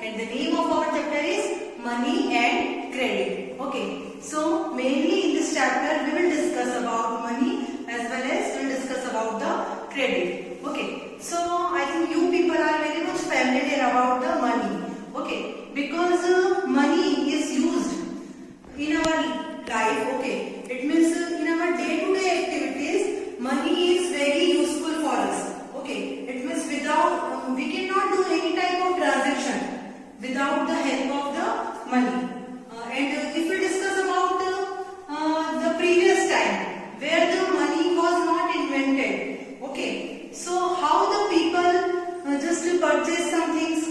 and the name of our chapter is Money and Credit. Okay, so mainly in this chapter we will discuss about money as well as we will discuss about the credit. Okay, so I think you people are very much familiar about the money. Okay, because money is used in our life. Okay, it means in our day-to-day activities, money is very useful for us. Okay, it means without we cannot do any type of transaction without the help of the money. And if we discuss about the previous time where the money was not invented, okay, so how the people just purchase some things.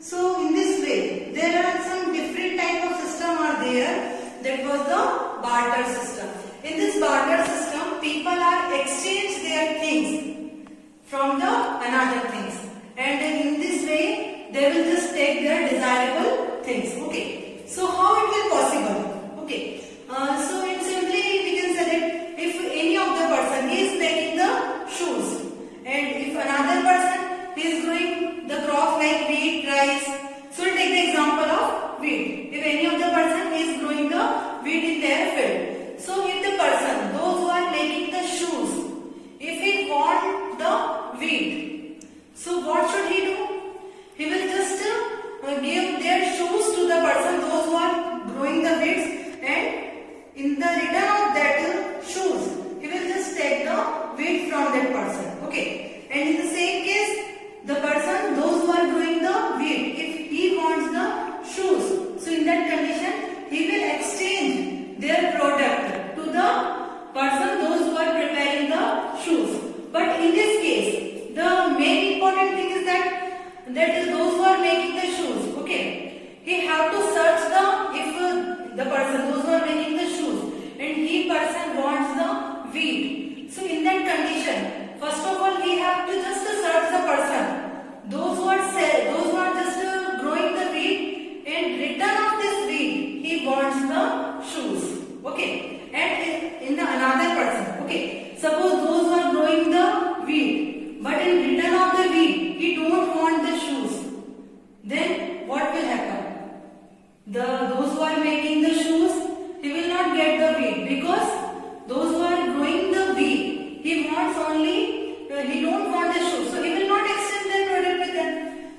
So in this way, there are some different type of system are there. That was the barter system. In this barter system, people are exchange their things from the another things, and in this way they will just take their desirable things. Okay, so how it will possible? Okay, so in simply we can say that if any of the person is making the shoes, and if another person is growing the crop like wheat, rice, so we'll take the example of wheat. If any of the person is growing the wheat in their field, so if the person, those who are making the shoes, if he want the wheat, so what should he do? He will just give their shoes to the person, those who are growing the wheats, and in the return of that shoes, he will just take the wheat from that person. Okay, and in the same case, the person, those who are growing the wheat, if he wants the shoes, so in that condition, he will exchange their product to the person, those who are preparing the shoes. But in this case, the main important thing is that is those who are making the shoes. Okay, he have to search the if the person, those who are making the shoes, and he person wants the wheat. So in that condition, first of all, he have to just search the person, those who are just growing the wheat, and return of this wheat, he wants the shoes. Okay, and in the another person. Okay, suppose those who are growing the wheat, but in return of the wheat, he don't want the shoes. Then what will happen? Those who are making the shoes, he will not get the wheat, because those who are growing the wheat, he wants only, he don't want the shoes, so he will not exchange their product with them.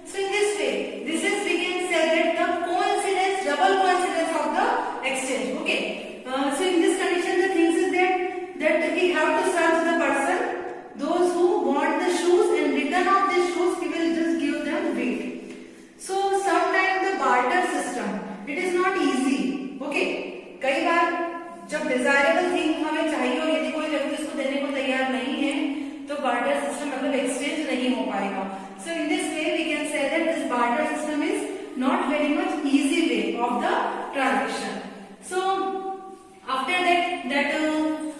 So in this way, this is, we can say that the coincidence, double coincidence of the exchange. Okay, so in this condition, the things is that we have to search the person, those who want the shoes, and return of the shoes, he will just give them wheat. So sometimes the barter system, it is not easy. Okay, कई बार जब desirable thing हमें चाहिए और यदि कोई व्यक्ति इसको देने को तैयार नहीं है, तो barter system मतलब exchange नहीं हो पाएगा. So in this way we can say that this barter system is not very much easy way of the transaction. So after that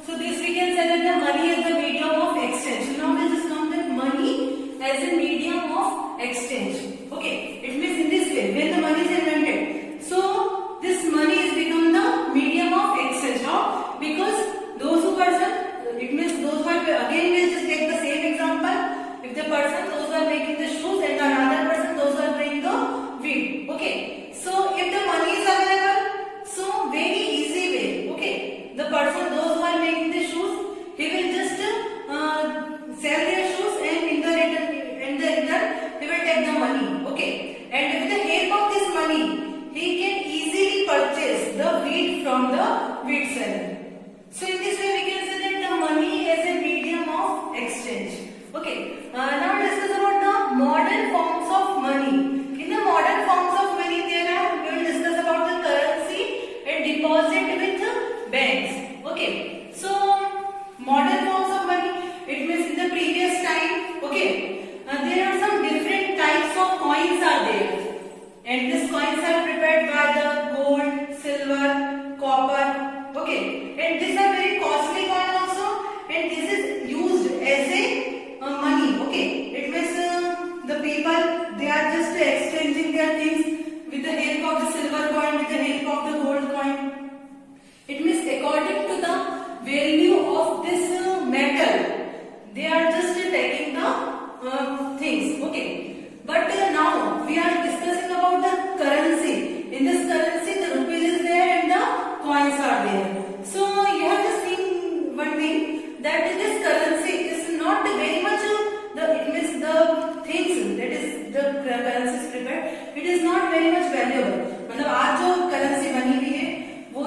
so this we can say that the money is the medium of exchange. So now we'll just come that money as a medium of exchange. Okay, it means in this way when the money is invented, so this money is become the medium of exchange. How? Because those who person, it means those who are, again we'll just take the same example. If the person, those who are making the shoes, and the another person, those who are doing the wheat. Okay, so if the money is available, so very easy way. Okay, the person, those who are making the shoes, he will just sell their shoes, and in the return, he will take the money. Okay, and with the help of this money, he can easily purchase the wheat from the wheat seller. So in this way, we can say that the money is a medium of exchange. Okay, now discuss about the modern forms of money. In the modern forms of money, we will discuss about the currency and deposit with banks. Okay, so modern forms of money, it means in the previous time, okay, there are some different types of coins are there, and these coins are prepared by the gold, silver, copper. Okay, and these are very costly coins also, and this is used as a money. Okay, it means the people, they are just exchanging their things with the help of the silver coin, with the help of the gold coin. It means according to the value of this metal, they are just taking the things. Okay, but now we are discussing about the it is not very much valuable, मतलब आज जो currency बनी हुई है वो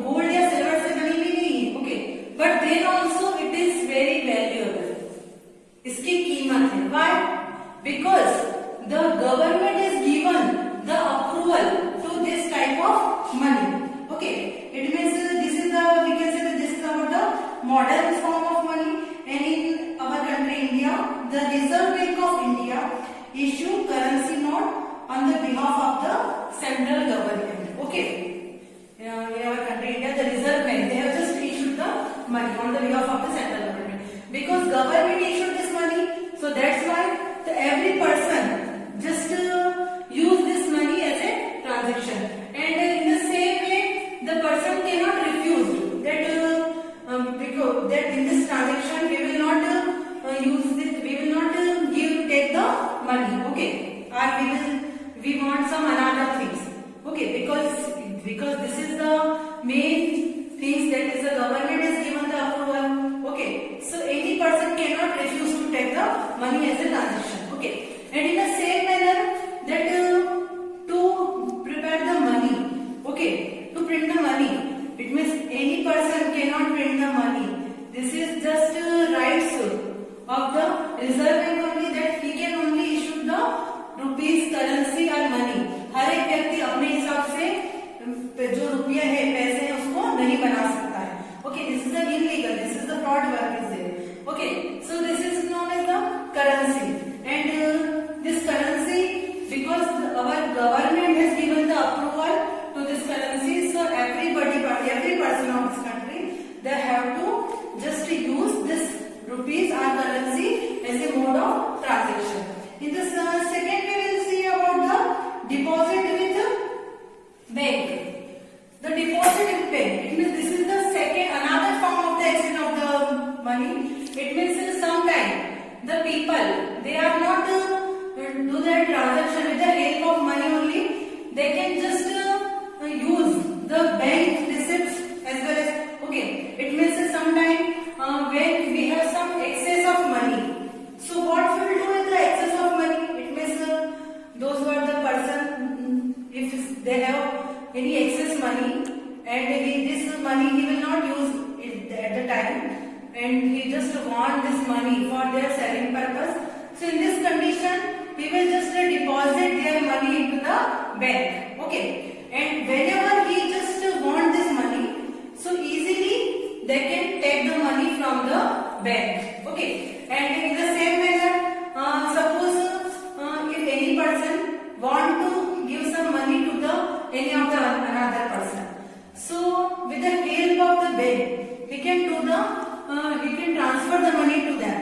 gold या silver से बनी हुई नहीं है, okay, but then also it is very valuable, इसकी कीमत है। Why? Because the government is given the approval to this type of money, okay, it means this is the, we can say this is about the modern form of money, and in our country India the Reserve Bank of India issue currency note on the behalf of the central government, okay, in our country India the reserve bank, they have just issued the money on the behalf of the central government, because government issued this money, so that's why every person just use this money as a transaction, and in the same way the person cannot refuse that because that in this transaction we will not use this, we will not take the money, okay, or we want some another things, okay, because this is the main things, that is the government has given the approval, okay, so any person cannot refuse to take the money as a transaction, okay, and in the same manner that to prepare the money, okay, to print the money, it means any person cannot print the money, this is just rights of the reserve bank only, that he can only issue the rupees currency or money, हर एक व्यक्ति अपने हिसाब से जो रुपया है, पैसे हैं, उसको नहीं बना सकता है, okay, this is the illegal, this is the fraud work is there, okay, so this is known as the currency, and this currency because our government has given the approval to this currency, so every person of this country, they have to just use this rupees or currency as a mode of transaction. In this second we will see about the deposit with bank. The deposit with bank, it means this is the second, another form of the exchange of the money. It means sometimes the people, they are not do their transaction with the help of money only, they can just use the bank receipts as well as, okay, it means sometimes when we have some excess of money, so what we will do with the excess of money, it means those who are the person, if they have any excess money and this money he will not use it at the time, and he just want this money for their saving purpose, so in this condition we will just deposit their money into the bank, okay, and whenever he just want this money, so easily they can take the money from the bank, okay, and in the same manner suppose if any person want to give some money to the any of the another person, so with the help of the bank he can do the he can transfer the money to them,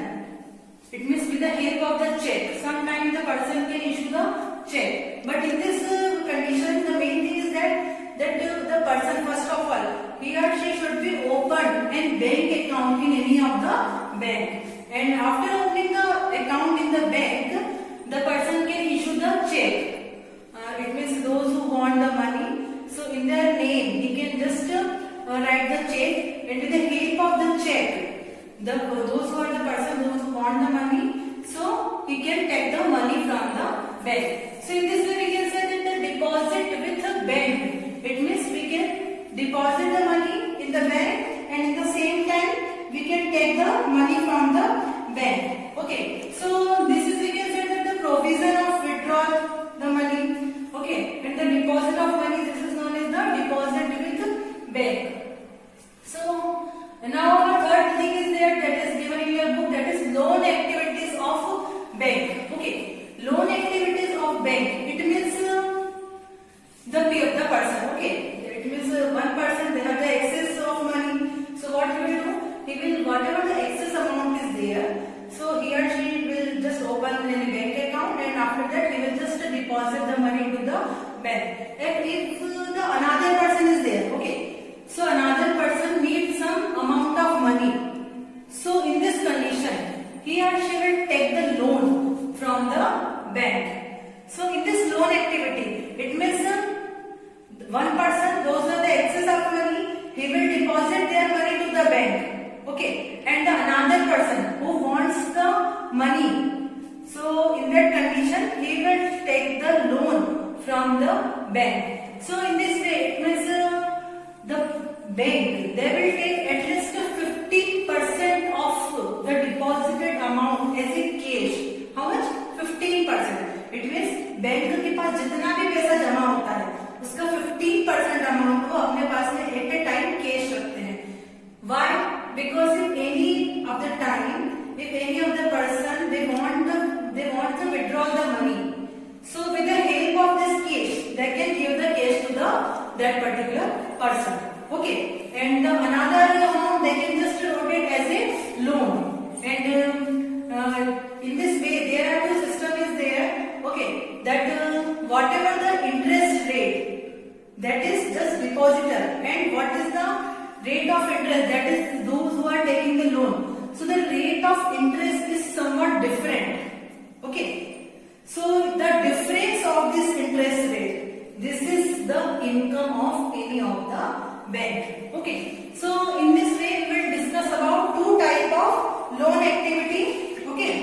it means with the help of the check, sometimes the person can issue the check, but in this condition the main thing is that the person first of all he or she should be opened in bank account in any of the bank, and after opening the account in the bank the person can issue the check, it means those who want the money, so in their name he can just write the check, and with the help of the check those who are the person, those who want the money, so he can take the money from the bank. So in this way we can say that the deposit with the bank, it means we can deposit the money in the bank, and in the same time we can take the money from the bank, okay, so this is, we can say that the provision of withdrawal the money, okay, and the deposit of money, this is known as the deposit with bank. So now our third thing is there, that is given in your book, that is loan activities of bank, okay, loan activities of bank, it means the person, okay, it means one person, they have the excess of money, so what he will do, he will, whatever the excess amount is there, so he or she will just open a bank account, and after that he will just deposit the money to the bank, and if the another person is there, okay, so another person needs some amount of money, so in this condition he or she will take the loan from the bank. So in this loan activity, it means one person, those are the excess of money, he will deposit their money to the bank, okay, and the another person who wants the money, so in that condition he will take the loan from the bank. So in this way, it means the bank, they will take at least 15% of the deposited amount as a cash. How much? 15%. It means bank के पास जितना भी पैसा जमा होता है उसका 15% amount वो अपने पास में एट ए टाइम कैश रखते हैं. Why? Because if any of the time, if any of the person they want to withdraw the money, so with the help of this cash, they can give the cash to that particular person. Okay, and another amount they can just rotate as a loan. And in this way, there are two systems is there. Okay, that whatever the interest rate, that is just depositor, and what is the rate of interest, that is those who are taking the loan. So the rate of interest is somewhat different. Okay, so the difference of this interest rate, this is the income of any of the bank. Okay, so in this way we will discuss about two type of loan activity. Okay,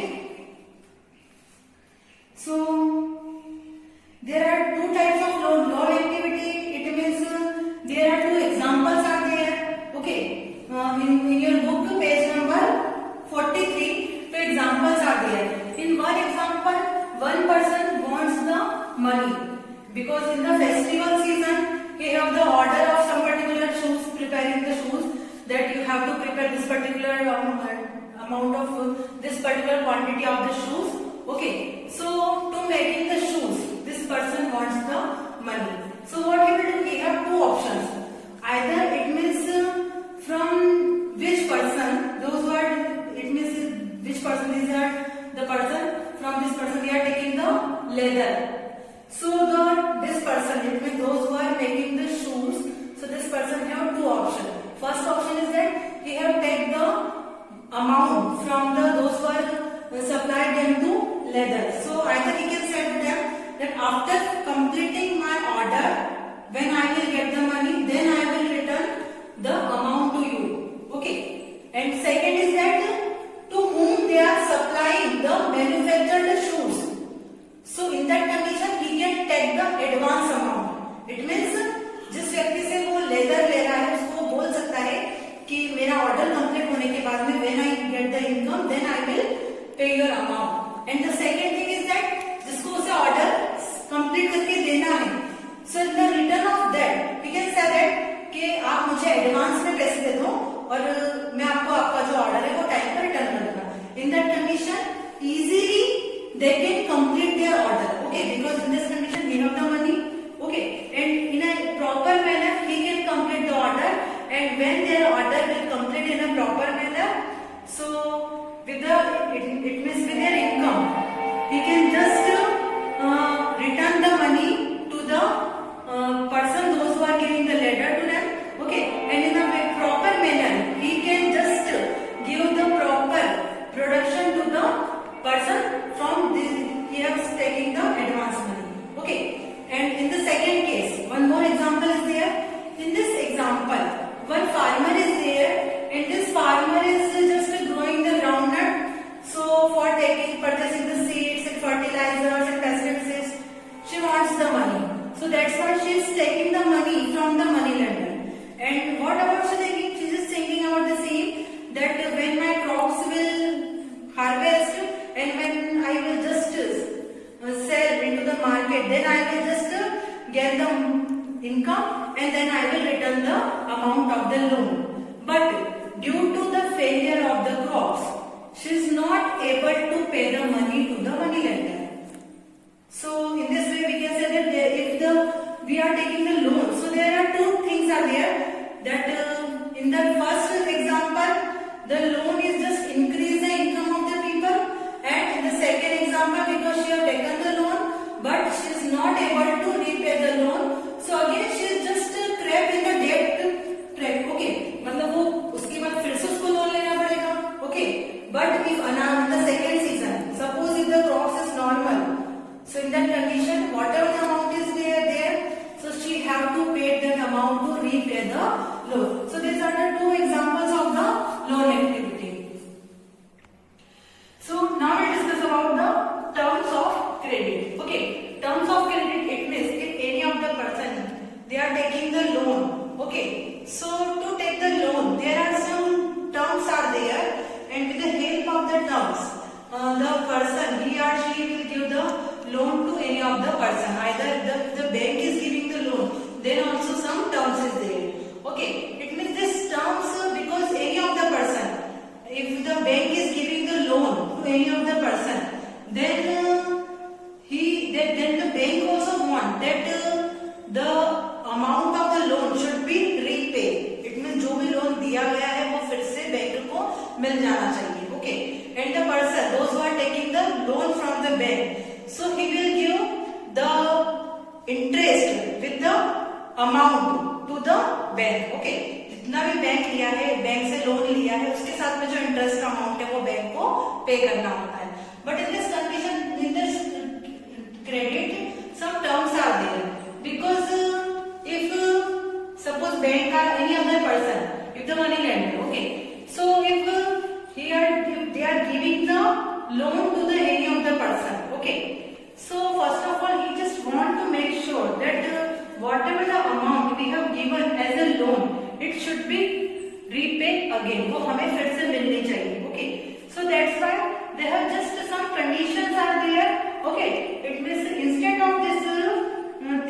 so there are two types of loan activity. It means there are two examples are there. Okay, in your book page number 43, two examples are there. In one example, one person wants the money because in the festival season he have the order of some particular shoes, preparing the shoes, that you have to prepare this particular amount of this particular quantity of the shoes. Okay, so to making the shoes, this person wants the money. So what he will do? He have two options. Either it means from which person, those who are, it means which person is the person, from this person we are taking the leather. So this person, it means those who are making the shoes, so this person have two options. First option is that he have take the amount from those who are supplied them to leather. So either he can say to them that after completing my order, when I will get the money, then I will return the amount to you. Okay. And second is that to whom they are supplying the manufactured shoes. So in that condition he can take the advance amount. It means जिस व्यक्ति से वो leather ले रहा है उसको बोल सकता है कि मेरा ऑर्डर कंप्लीट होने के बाद में when I get the income, then I will pay your amount. And the second thing is that जिसको उसे ऑर्डर कंप्लीट करके देना है, so in the return of that, we can say that कि आप मुझे एडवांस में पैसे दे दो और मैं आपको आपका जो ऑर्डर है वो टाइम पर रिटर्न कर दूंगा. In that condition, easily they can complete their order. Okay, because in this condition we have the money. Okay, and in a proper manner he can complete the order. And when their order will complete in a proper manner, so with the it means with their income, he can just return the money to the person, those who are giving the letter to them. Okay, and in a proper manner he can just give the proper production to the person from this he is taking the advance money. Okay, and in the second case, one more example is there. In this example, one farmer is there, and this farmer is just growing the groundnut. So for purchasing the seeds and fertilizers and pesticides, she wants the money. So that's why she is taking the money from the money lender. And what about she thinking? She is thinking about the same, that when my crops will harvest and when I will just sell into the market, then I will just get the income and then I will return the amount of the loan. But due to the failure of the crops, she is not able to pay the money to the money lender. So in this way we can say that if we are taking the loan, so there are two things are there, that in the first example the loan is just increase the income of the people, and in the second example because she have taken the loan but she is not able to repay the loan, so again she is just trapped in the debt trap. Okay, मतलब वो उसके बाद फिर से उसको loan लेना पड़ेगा. Okay, but if in the second season, suppose if the crops is normal, so in that condition whatever the amount is there, so she have to pay that amount to repay the loan. So these are the two examples of the loan activity. So now we discuss about the terms of मिल जाना चाहिए. Okay, and the person, those who are taking the loan from the bank, so he will give the interest with the amount to the bank. Okay, जितना भी bank लिया है, bank से loan लिया है, उसके साथ में जो इंटरेस्ट अमाउंट है वो बैंक को पे करना होता है. But in this condition, in this credit, some terms are there, because if suppose bank or any other person, if the money lender, okay, so if they are giving the loan to the any of the person, okay, so first of all he just want to make sure that whatever the amount we have given as a loan, it should be repaid again, वो हमें फिर से मिलनी चाहिए. Okay, so that's why they have just some conditions are there. Okay, it means instead of this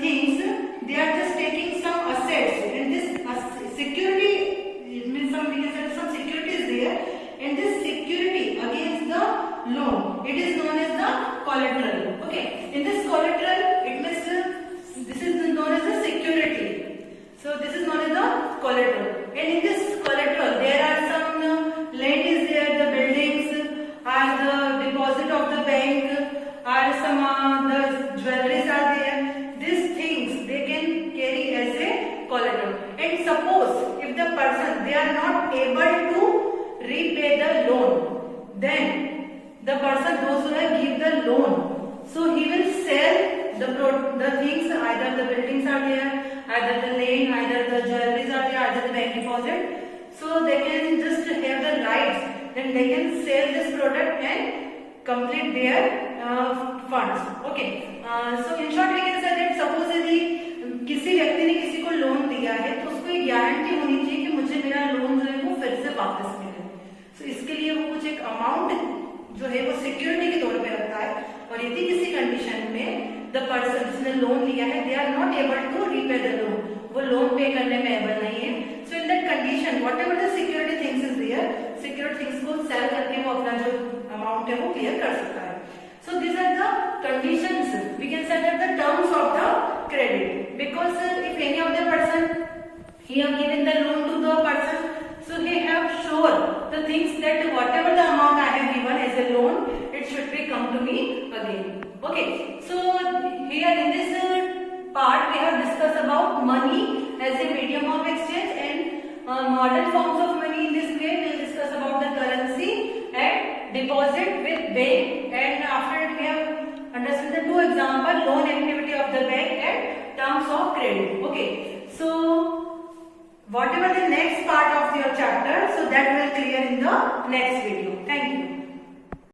things, they are just taking some assets, and this security, it means some, we can say some security is there, and this security against the loan, it is known as the collateral. Okay, in this collateral, it means this is known as the security. So this is known as the collateral, and in this collateral there are some land is there, the buildings, or the deposit of the bank, or some the jewelries are there. These things they can carry as a collateral. And suppose if the person, they are not able to repay the loan, then the person, those who have give the loan, so he will sell the things, either the buildings are there, either the land, either the jewelries are there, either the bank deposit. So they can just have the rights, then they can sell this product and complete their funds. Okay, so in short we can say that suppose यदि किसी व्यक्ति ने किसी को loan दिया है, तो उसको ये गारंटी होनी चाहिए कि मुझे मेरा लोन जो है वो फिर से वापस मिले. So इसके लिए वो कुछ एक अमाउंट जो है वो सिक्योरिटी के तौर पे रखता है, और यदि किसी कंडीशन में द पर्सन जिसने लोन लिया है, they are not able to repay the loan, वो लोन पे करने में एबल नहीं है, so in that condition whatever the security things is there, security things को सेल करके वो अपना जो अमाउंट है वो क्लियर कर सकता है. So these are the conditions, we can say that the terms of the credit, because if any of the person, he have given the loan to the person, so he have sure the things that whatever the amount I have given as a loan, it should be come to me again. Okay, so here in this part we have discussed about money as a medium of exchange and modern forms of money. In this way we will discuss about the currency and deposit with bank, and after it we have understood the two example, loan activity of the bank and terms of credit. Okay, so whatever the next part of your chapter, so that will clear in the next video. Thank you.